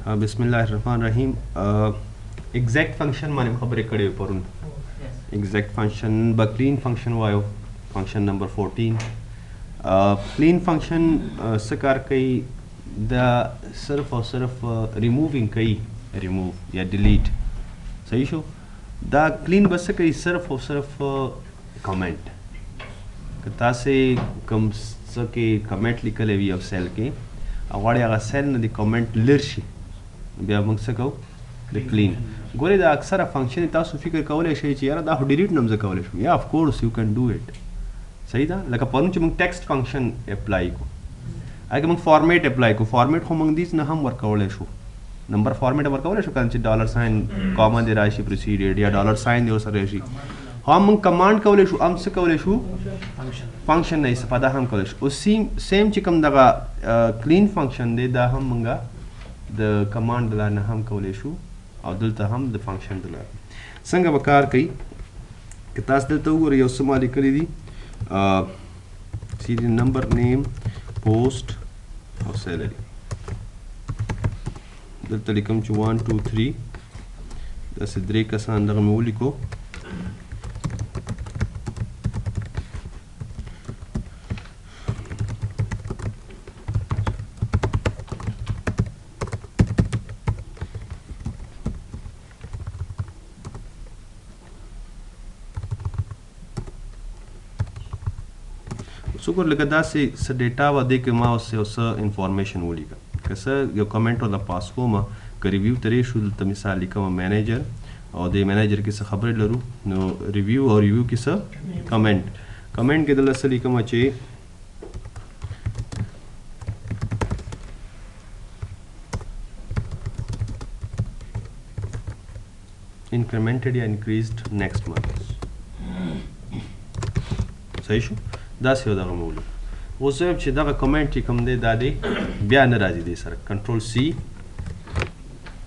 बिस्मिल्लाहिर्रहमानिर्रहीम exact function माने खबरें कड़े परुन एग्जैक्ट फंक्शन ब क्लीन फंक्शन वायो फंक्शन नंबर 14 क्लीन फंक्शन सकार कई द सिर्फ और सिर्फ रिमूविंग कई रिमूव या डिलीट सही शो द क्लीन बस कई सिर्फ और सिर्फ कमेंट कता से कम सके कमेंट लिखले वी ऑफ सेल के अवाड़े आगा सेल न दी कमेंट लिरशी بیا موږ څه کوو د کلین ګورې د اکثره فنکشن تاسو فکر کولی شئ چې یاره دا خو ډیلیټ نه هم زه کولی شم یا افکورس یو کین ډو اټ صحیح ده لکه پرون چې موږ ټیکسټ فنکشن اپلای کو هغه موږ فارمیټ اپلای کو فارمیټ خو موږ دیس نه هم ورکولی شو نمبر فارمیټ ورکولی شو کنه چې ډالر ساین کاما دی راشي پروسیډډ یا ډالر ساین دی ورسره راشي هم موږ کمانډ کولی شو هم څه کولی شو فنکشن نه استفاده هم کولی شو اوس سیم چې کوم دغه کلین فنکشن دی دا هم موږ د کمانډ دلار نه هم کولی شو او دلته هم د فنکشن دلار څنګه به کار کوي که تاسو دلته وګورئ یو څه ما لیکلي دي سیریل نمبر نیم پوسټ او سیلري دلته لیکم چې 1 2 3 داسې درې کسان دغه مې ولیکو شکر لکه داسې څه ډیټا و دی که ما اوس یو څه انفارمیشن ولیکه که څه یو کمنټ ورله پاس کوم که ریویو ترې شو دلته مثال لیکم مینیجر او د مینیجر کې څه خبرې لرو نو ریویو او ریویو کې څه کمنټ کې دلته څه لیکم چې incremented یا increased next month صحیح شو داسې یو دغه مولو اوس وایم چې دغه کمنټ چې کوم دی دا دی بیا نه راځي دی سره کنټرول سی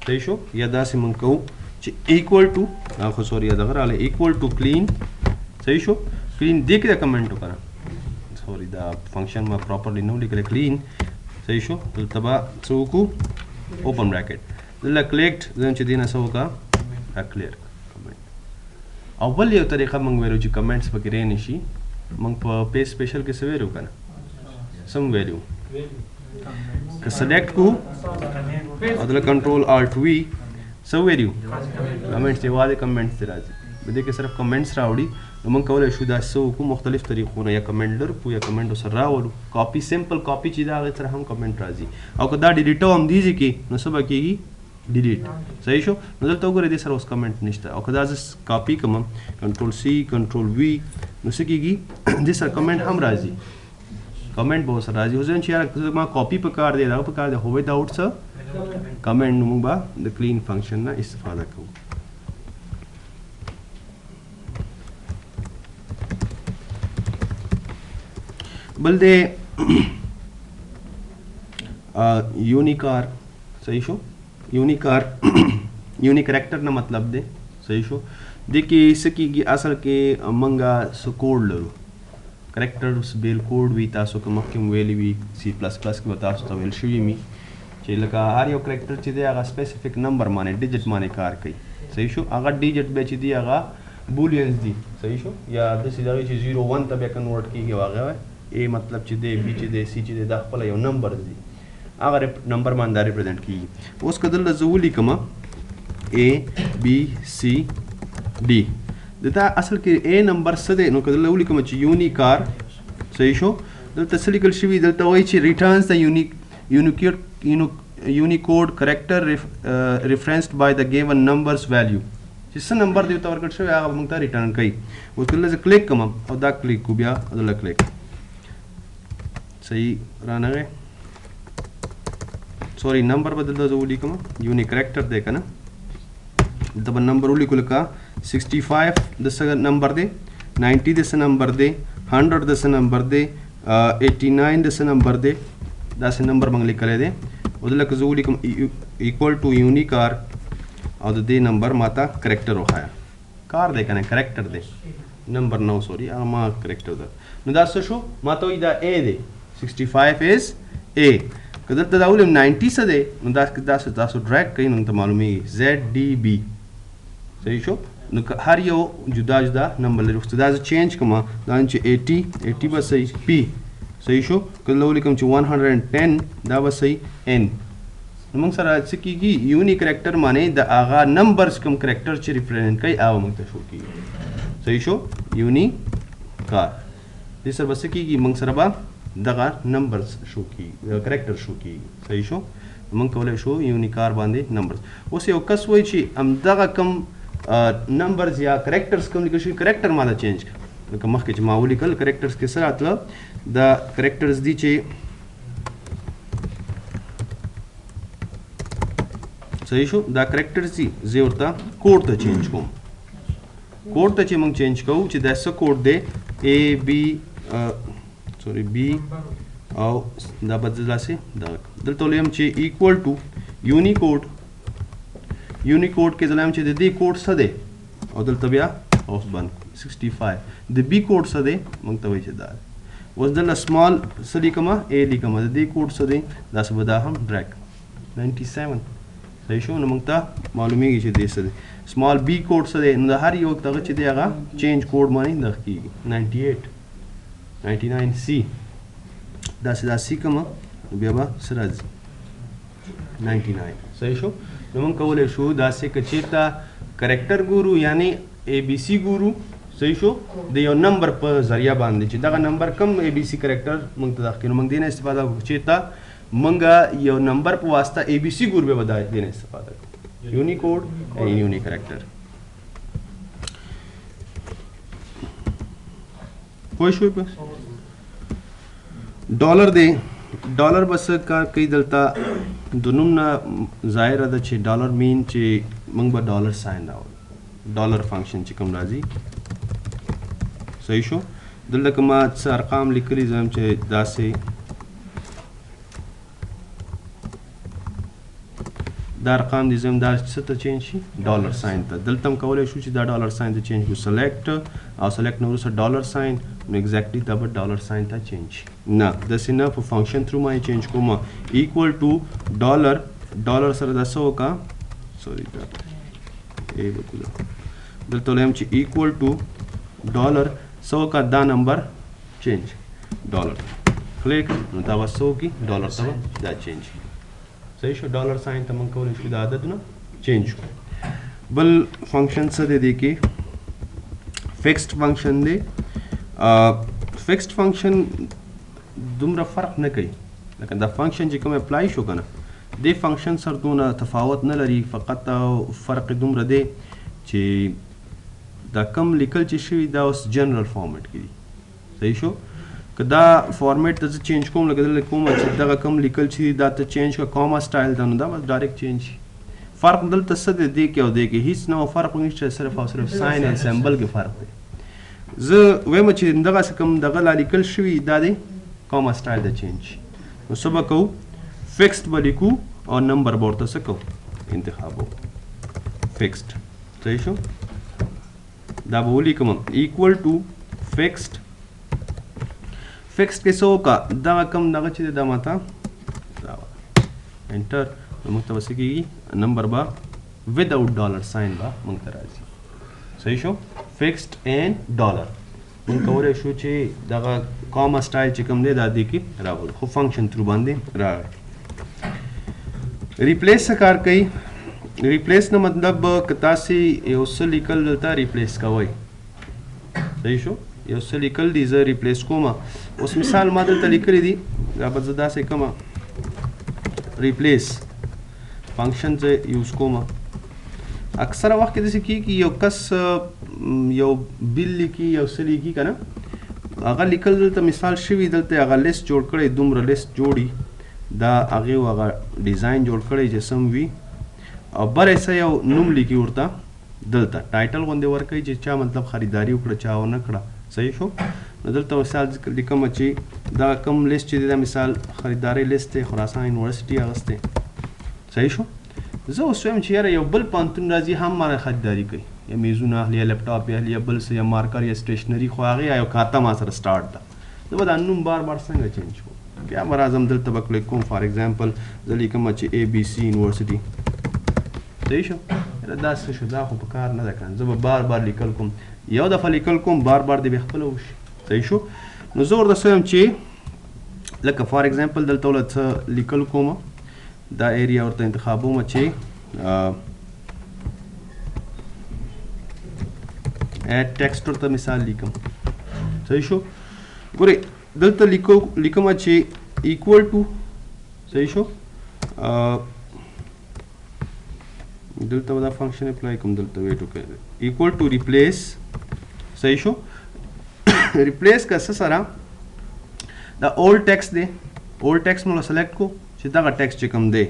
صحیح شو یا داسې موږ کوو چې ایکول ټو خو سوري دغه راغلی ایکول ټو کلین صحیح شو کلین دې کې دا کمنټ وکړه سوري دا فنکشن ما پراپرلی نه ولیکلی کلین صحیح شو دلته به څه وکړو اوپن براکټ دلته کلیکټ زم چې دې نه څه وکړه را کلیر کمنټ او بل یو طریقه موږ ویلو چې کمنټس پکې رې نه شي موږ په پیج سپیشل کې څه ویلو که نه سم ویلو که سلیکټ کو او دلته کنټرول الټ وي څه ویلو کمنټس یوازې کمنټس دی راځي په دې کې صرف کمنټس راوړي نو موږ کولی شو دا څه وکړو مختلف طریقونه یا کمنټ لر کو یا کمنټ ورسره راولو کاپي سمپل کاپي چې دا هغې سره هم کمنټ راځي او که دا ډیلیټو هم دیږي کې نو څه به کېږي ډیلیټ صحیح شو نو دلته وګورئ دې سره اوس کمنټ نشته او که دا زه کاپي کوم کنټرول سی کنټرول وي نو څه کېږي دې سره کمنټ هم راځي کمنټ به ورسره راځي اوس وایم چې یاره ما کاپي په کار دی دغه په کار دی خو وداوټ څه کمنټ نو موږ به د کلین فنکشن نه استفاده کوو بل دی یونیکار صحیح شو یونیکار یونیک کریکټر نه مطلب دی صحیح شو دې کې څه کېږي اصل کې موږ څه کوډ لرو کریکټرس بیل کوډ وي تاسو که مخکې مو ویلي وي سی پلس پلس کې به تاسو ته ویل شوي وي چې لکه هر یو کریکټر چې دی هغه سپیسیفیک نمبر باندې ډیجټ باندې کار کوي صحیح شو هغه ډیجټ بیا چې دی هغه بولینز دي صحیح شو یا داسې دغه چې 0 1 ته بیا کنورټ کېږي هغه اے مطلب چې دی بي چې دی سی چې دی دا خپله یو نمبر دی هغه نمبر باندې دا ریپرزینټ کېږي اوس که دلته زه ولیکم اے بي سی डी دلته اصل کې اے نمبر څه دی نو که دلته ولیکم چې یونیکار صحیح شو دلته څه لیکل شوي دلته وایي چې ریټرنز د یونیکوډ کریکټر ریفرنسډ بای د ګیون نمبرز ویلیو چې څه نمبر دی ورته ورکړل شوی هغه موږ ته ریټرن کوي اوس دلته زه کلیک کوم او دا کلیک کو بیا دلته کلیک صحیح رانغی سوري نمبر به دلته زه ولیکم یونیک کریکټر دی که نه دلته به نمبر ولیکو لکه 65 د څه نمبر دی 90 د څه نمبر دی 100 د څه نمبر دی 89 د څه نمبر دی داسې نمبر موږ لیکلی دی او دلته که زه ولیکم ایکول ټو یونیکار او د دې نمبر ماته کریکټر وښایه کار دی که نه کریکټر دی نمبر نو سوري هغه ما کریکټر ده نو دا څه شو ما ته وایي دا اے دی 65 از اے که دلته دا ولیم 90 څه دی نو داسې تاسو ډریک کوئ نو ته معلومیږي ZDB صحیح شو نو هر یو جدا جدا نمبر لري خو دا زه چینج کوم دا چې 80 به صحیح P صحیح شو که لو لیکم چې 110 دا به صحیح N نو موږ سره څه کېږي یونیک کرکټر معنی د هغه نمبرز کوم کرکټر چې ریپرزینټ کوي هغه موږ ته شو کېږي صحیح شو یونیک کار دې سره به څه کېږي موږ سره به دغه نمبرز شو کېږي کرکټر شو کېږي صحیح شو موږ کولی شو یونیک کار باندې نمبرز اوس یو کس وایي چې همدغه کوم نمبرز یا کرکټرز کوم لیکل شوي کرکټر ما ته چینج کړه لکه مخکې چې ما ولیکل کرکټرز کې څه راتله دا کرکټرز دي چې صحیح شو دا کرکټرز دي زه ورته کوډ ته چینج کوم کوډ ته چې موږ چینج کوو چې دا څه کوډ دی B او دا بدل داسې دا دلته ولیم چې ایکوال ټو یونیکوډ یونیکوډ کې زلایم چې د دې کوډ څه دی او دلته بیا اوس باندې 65 د بی کوډ څه دی موږ ته وایي چې دا اوس دلته سمال څه لیکم A لیکم د دې کوډ څه دی داسې به دا هم ډریک 97 صحیح شو نو موږ ته معلومیږي چې دې څه دی سمال بی کوډ څه دی نو د هر یو دغه چې دی هغه چینج کوډ باندې دغه کېږي 98 99 C داسې دا C کوم بیا به څه راځي 99 صحیح شو نو موږ کولی شو داسې که چېرته کرکټر ګورو یعنی ABC ګورو صحیح شو د یو نمبر په ذریعه باندې چې دغه نمبر کم ABC کرکټر موږ ته داخل کړو موږ دې نه استفاده وکړو چېرته موږ یو نمبر په واسطه ABC ګورو بیا به دې نه استفاده کوو یونیکوډ او یونیک کرکټر پوه شوئ په ډالر دی ډالر بس کار کوي دلته د نوم نه ظاهره ده چې ډالر مین چې موږ به ډالر ساین راوړو ډالر فنکشن چې کوم راځي صحیح شو دلته که ما څه ارقام لیکلي زه هم چې داسې دا ارقام دي زه هم دا څه ته چینج شي ډالر ساین ته دلته هم کولی شو چې دا ډالر ساین ته چینج کړو سلیکټ او سلیکټ نه وروسته ډالر ساین نو ایگزیکټلی دا به ډالر ساین ته چینج شي نه داسې نه په فنکشن تھرو باندې چینج کوم ایکوال ټو ډالر ډالر سره دا څه وکړه سوري دا ای وکړو دلته وایم چې ایکوال ټو ډالر څه وکړه دا نمبر چینج ډالر کلیک نو دا به څه وکړي ډالر ته به دا چینج صحیح شو ډالر ساین ته موږ کولی شو دا عددونه چینج کړو بل فنکشن څه دی دې کې فکسډ فنکشن دی فکسډ فنکشن دومره فرق نه کوي لکه دا فنکشن چې کوم اپلای شو که نه دې فنکشن سره دونه تفاوت نه لري فقط فرق دومره دی چې دا کم لیکل چې شوي دا اوس جنرل فارمیټ کې دي صحیح شو که دا فارمیټ ته زه چینج کوم لکه دلته کومه چې دغه کم لیکل چې دا ته چینج کړه کوما سټایل ته نو دا بس ډایرکټ چینج شي فرق دلته څه دی دې کې او دې کې هیڅ نه فرق نشته صرف او صرف ساین او سمبل کې فرق دی زه وایم چې دغسې کوم دغه لا لیکل شوي دا دی کوما سټایل د چینج شي نو څه به کوو فکسډ به لیکو او نمبر به ورته څه کوو انتخابو فکسډ صحیح شو دا به ولیکم ایکوال ټو فکسډ فکسډ کې څه وکړه دغه کم دغه چې دی دا ماته انټر نو موږ ته به څه کېږي نمبر به وداوټ ډالر ساین به موږ ته راځي صحیح شو فکسډ اینډ ډالر موږ کولی شو چې دغه کوما سټایل چې کوم دی دا دې کې راولو خو فنکشن تھرو باندې راغی ریپلیس څه کار کوي ریپلیس نه مطلب که تاسې یو څه لیکل دلته ریپلیس کوئ صحیح شو یو څه لیکل دي زه ریپلیس کوم اوس مثال ما دلته لیکلی دي دا به زه داسې کوم ریپلیس فنکشن زه یوز کوم اکثره وخت کې داسې کېږي یو کس یو بیل لیکي یو څه لیکي که نه هغه لیکل دلته مثال شوي دلته هغه لیست جوړ کړی دومره لیست جوړي دا هغې هغه ډیزاین جوړ کړی چې سم وي او بر څه یو نوم لیکي ورته دلته ټایټل غوندې ورکوي چې چا مطلب خریداري وکړه چا ونه کړه صحیح شو نو دلته مثال لیکم چې دا کم لیست چې دی دا مثال خریداري لیست دی خراسان یونیورسټي اخیستی صحیح شو زه اوس وایم چې یاره یو بل پوهنتون راځي هم مانه خریداري کوي یا میزونه اخلي یا لیپټاپ یې اخلي یا بل څه یا مارکر یا سټیشنري خو هغې یو کاته ما سره سټارټ ده زه به دا نوم بار بار څنګه چینج کوم بیا به راځم دلته به کلیک کوم فار ایگزامپل زه لیکم چې اے بي سی یونیورسټي صحیح شو دا څه شو دا خو په کار نه ده کنه زه به بار بار لیکل کوم یو دفعه لیکل کوم بار بار دې بیا خپله وشي صحیح شو نو زه ورته څه یم چې لکه فار ایگزامپل دلته ولته څه لیکل کوم دا ایریا ورته انتخابوم چې ایډ ټیکسټ ورته مثال لیکم صحیح شو ګورئ دلته لیکم چې ایکوال ټو صحیح شو دلته دا فنکشن اپلای کوم دلته ویټ وکړئ ایکوال ټو ریپلیس صحیح شو ریپلیس کا څه سره دا اولډ ټیکسټ دی اولډ ټیکسټ مو سلیکټ کو چې دغه ټیکسټ چې کوم دی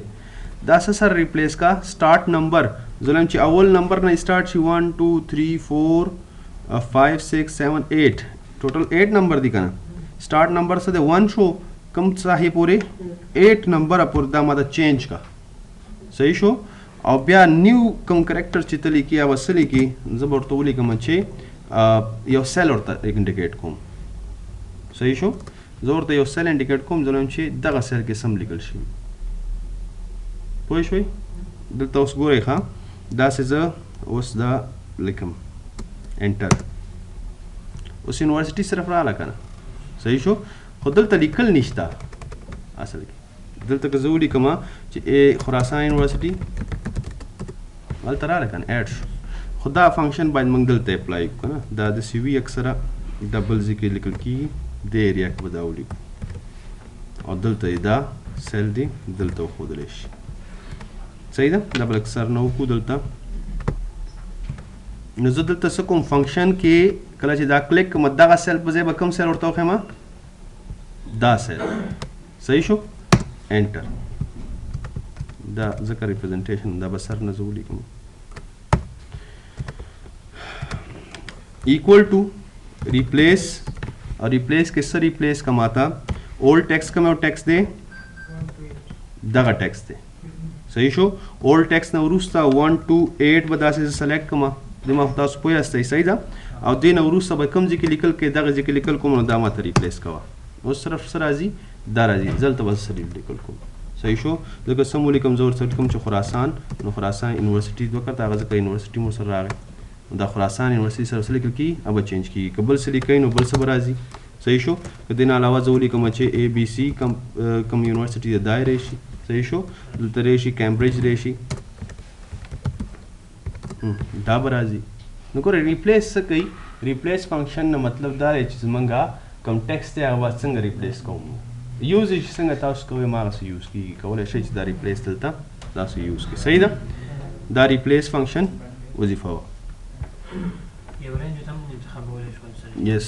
دا څه سره ریپلیس کا سٹارټ نمبر ظلم چې اول نمبر نه سٹارټ شي 1 2 3 4 5 6 7 8 ټوټل 8 نمبر دی کنه سٹارټ نمبر څه دی 1 شو کم څه پورې 8 نمبر پورې دا ماده چینج کا صحیح شو او بیا نیو کم کریکټر چې تلی کی او وسلی کی زه ورته ولیکم چې یو سیل ورته انډیکیټ کوم صحیح شو زه ورته یو سیل انډیکیټ کوم ځلم چې دغه سیل کې سم لیکل شي پوه شوئ دلته اوس ګورئ ښه داسې زه اوس دا لیکم انټر اوس یونیورسټي صرف راغله که نه صحیح شو خو دلته لیکل نشته اصل کې دلته که زه ولیکم چې خراسان یونیورسټي هلته راغله که نه ایډ شو خو دا فنکشن باید موږ دلته اپلای کړو که نه دا داسې وي اکثره ډبل ځای کې لیکل کېږي د ایریا کې به دا ولیکو او دلته یې دا سیل دی دلته وښودلی شي صحیح ده دا به لږ سر نه وکړو دلته نو زه دلته څه کوم فنکشن کې کله چې دا کلیک کوم دغه سیل په ځای به کوم سیل ورته وښیم دا سیل صحیح شو انټر دا ځکه ریپرزنټیشن دا به سر نه زه ولیکم equal to replace और replace किससे replace कमाता old text का मैं text दे दगा text दे सही शो old text ना उरुस्ता 1 2 8 बदा से select कमा दिमाग होता उस पोया सही दा और दिन उरुस्ता बकम जी के लिखल के दगा जी के लिखल को मन दामा था replace कवा उस तरफ सराजी दाराजी जल्द बस सरी लिखल को सही शो जगह समूली कमजोर सर कम खुरासान यूनिवर्सिटी वक्त आगाज का यूनिवर्सिटी में सर रहा دا خراسان یونیورسټي سره سره لیکل کی अब چینج کی قبل سے لیکای نو بل څه راځي صحیح شو کدی نه علاوه زولي کوم چې اے بي سي کم یونیورسټي د دایره شي صحیح شو دلته راشي کیمبرج راشي دا راځي نو ګور ریپلیس څه کوي ریپلیس فنکشن نه مطلب دا دی چې زمونږه کم ټیکسټ دی هغه څنګه ریپلیس کوم یوز یې څنګه تاسو کوئ ما غس یوز کیږي کولای شئ چې دا ریپلیس دلته تاسو یوز کړئ صحیح ده دا ریپلیس فنکشن وظیفه وه یو رنج ته موږ انتخابولی شو یس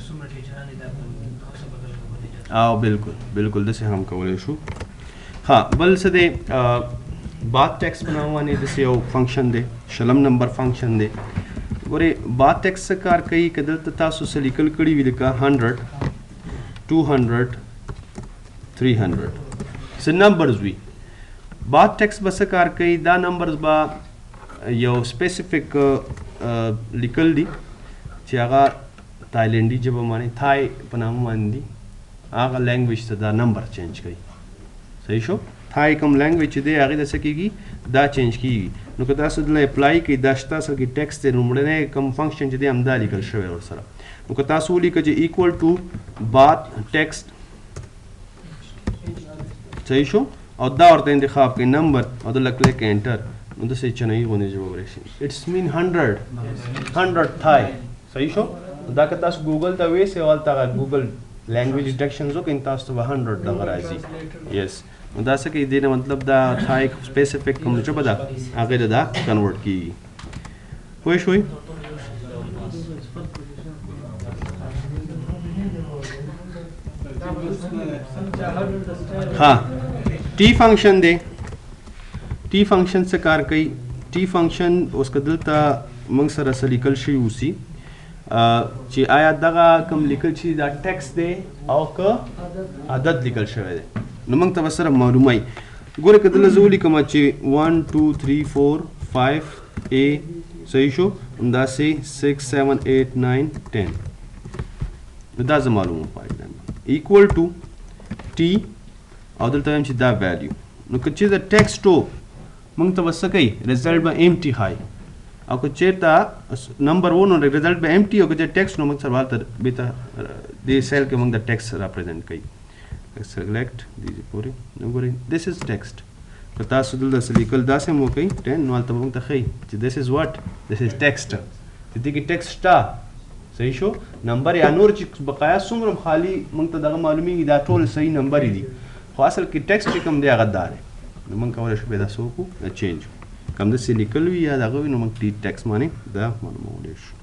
څومره ټیچران دي دا خاصه بدل کولی او بالکل داسې هم کولی شو ها بل څه دی بات ټیکس بناوانی داسې یو فنکشن دی شلم نمبر فنکشن دی ګورئ بات ټیکس څه کار کوي که دلته تاسو څه لیکل کړي وي لکه 100 200 300 څه نمبرز وي بات ټیکس به څه کار کوي دا نمبرز به یو سپیسیفک لیکل دي چې هغه تایلینډي ژبه باندې تھای په نامه باندې دي هغه لینګویج ته دا نمبر چینج کوي صحیح شو تھای کوم لینګویج چې دی هغې ته څه کېږي دا چینج کېږي نو که تاسو دلته اپلای کوئ دا شته اصل کې ټیکسټ دی لومړنی کوم فنکشن چې دی همدا لیکل شوی ورسره نو که تاسو ولیکئ چې ایکول ټو بات ټیکسټ صحیح شو او دا ورته انتخاب کوئ نمبر او دلته کلیک انټر نو داسې چنایي غوندې ژبه به راشي اټس مین 100 تھای صحیح شو دا که تاسو ګوګل ته ویسئ هلته هغه ګوګل لینګویج ډیټیکشنز وکړئ تاسو ته به 100 دغه راځي یس نو دا څه کوي دې نه مطلب دا تھای سپیسیفک کوم ژبه ده هغې ته دا کنورټ کېږي پوه شوئ ها ټي فنکشن دی टी फंक्शन से कार कई टी फंक्शन उसका दलता मंग सर लिखल शई उसी چې آیا دغه کوم لیکل شي دا ټیکس دی او که عدد لیکل شوی دی نو موږ ته به سره معلومه وي ګوره که دلته زه ولیکم چې 1 2 3 4 5 A صحیح شو همداسې 6 7 8 9 10 نو دا زه معلومه پایدم ایکول ټو ټي او دلته وایم چې دا ویلیو. نو که چېرته ټیکسټ و موږ ته به څه کوي رزلټ به امټي ښایي او که چېرته نمبر و نو رزلټ به امټي او که چېرته ټیکسټ نو موږ سره هلته بېرته دې سیل کې موږ د ټیکسټ راپرزینټ کوي. سلیکټ دې پورې نو ګورئ دس از ټیکسټ. که تاسو دلته څه لیکل داسې هم وکئ 10 نو هلته به موږ ته ښایي چې دس از واټ دس از ټیکسټ. د دې کې ټیکسټ شته صحیح شو. نمبر یا نور چې بقایا څومره هم خالي موږ ته دغه معلومیږي دا ټول صحیح نمبر دي خو اصل کې ټیکسټ چې کوم دی هغه دا دی. نو موږ کولی شو بیا دا څه وکړو چینج کوم داسې لیکل وي یا دغه وي نو موږ ټیکسټ باندې دا معلومولی شو.